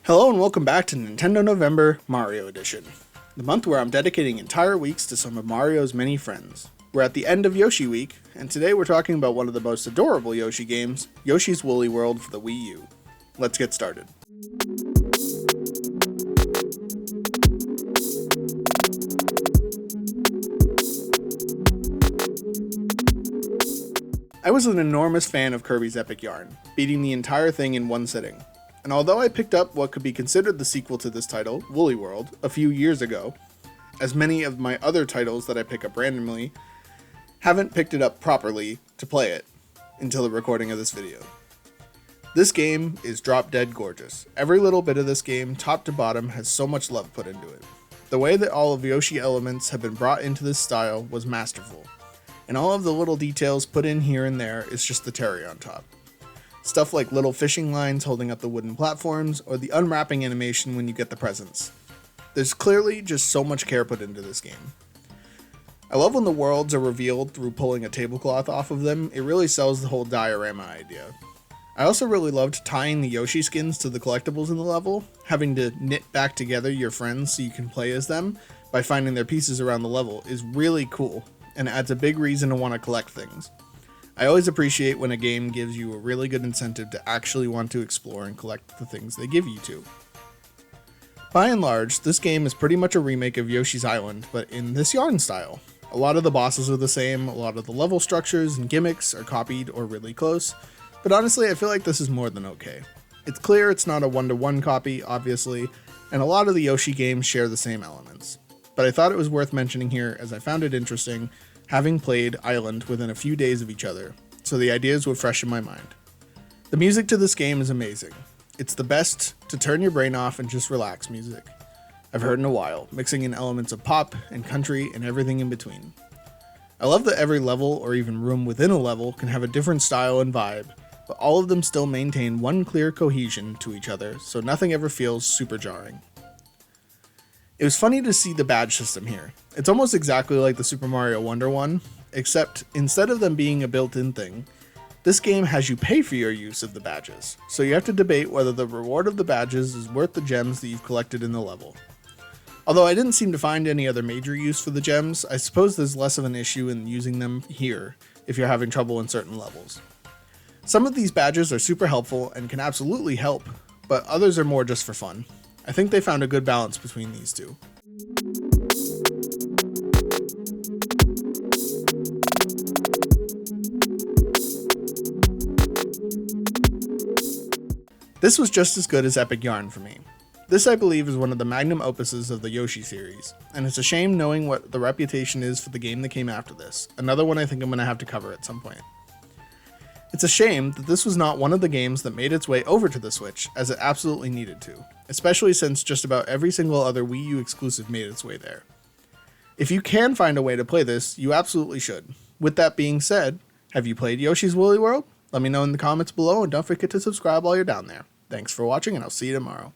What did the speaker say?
Hello and welcome back to Nintendo November Mario Edition, the month where I'm dedicating entire weeks to some of Mario's many friends. We're at the end of Yoshi Week, and today we're talking about one of the most adorable Yoshi games, Yoshi's Woolly World for the Wii U. Let's get started. I was an enormous fan of Kirby's Epic Yarn, beating the entire thing in one sitting. And although I picked up what could be considered the sequel to this title, Woolly World, a few years ago, as many of my other titles that I pick up randomly, haven't picked it up properly to play it until the recording of this video. This game is drop dead gorgeous. Every little bit of this game, top to bottom, has so much love put into it. The way that all of Yoshi elements have been brought into this style was masterful, and all of the little details put in here and there is just the cherry on top. Stuff like little fishing lines holding up the wooden platforms, or the unwrapping animation when you get the presents. There's clearly just so much care put into this game. I love when the worlds are revealed through pulling a tablecloth off of them. It really sells the whole diorama idea. I also really loved tying the Yoshi skins to the collectibles in the level, having to knit back together your friends so you can play as them by finding their pieces around the level is really cool, and adds a big reason to want to collect things. I always appreciate when a game gives you a really good incentive to actually want to explore and collect the things they give you to. By and large, this game is pretty much a remake of Yoshi's Island, but in this yarn style. A lot of the bosses are the same, a lot of the level structures and gimmicks are copied or really close, but honestly I feel like this is more than okay. It's clear it's not a one-to-one copy, obviously, and a lot of the Yoshi games share the same elements. But I thought it was worth mentioning here as I found it interesting, having played Island within a few days of each other, so the ideas were fresh in my mind. The music to this game is amazing. It's the best to turn your brain off and just relax music I've heard in a while, mixing in elements of pop and country and everything in between. I love that every level or even room within a level can have a different style and vibe, but all of them still maintain one clear cohesion to each other, so nothing ever feels super jarring. It was funny to see the badge system here. It's almost exactly like the Super Mario Wonder one, except instead of them being a built-in thing, this game has you pay for your use of the badges, so you have to debate whether the reward of the badges is worth the gems that you've collected in the level. Although I didn't seem to find any other major use for the gems, I suppose there's less of an issue in using them here if you're having trouble in certain levels. Some of these badges are super helpful and can absolutely help, but others are more just for fun. I think they found a good balance between these two. This was just as good as Epic Yarn for me. This, I believe, is one of the magnum opuses of the Yoshi series, and it's a shame knowing what the reputation is for the game that came after this, another one I think I'm going to have to cover at some point. It's a shame that this was not one of the games that made its way over to the Switch, as it absolutely needed to, especially since just about every single other Wii U exclusive made its way there. If you can find a way to play this, you absolutely should. With that being said, have you played Yoshi's Woolly World? Let me know in the comments below, and don't forget to subscribe while you're down there. Thanks for watching, and I'll see you tomorrow.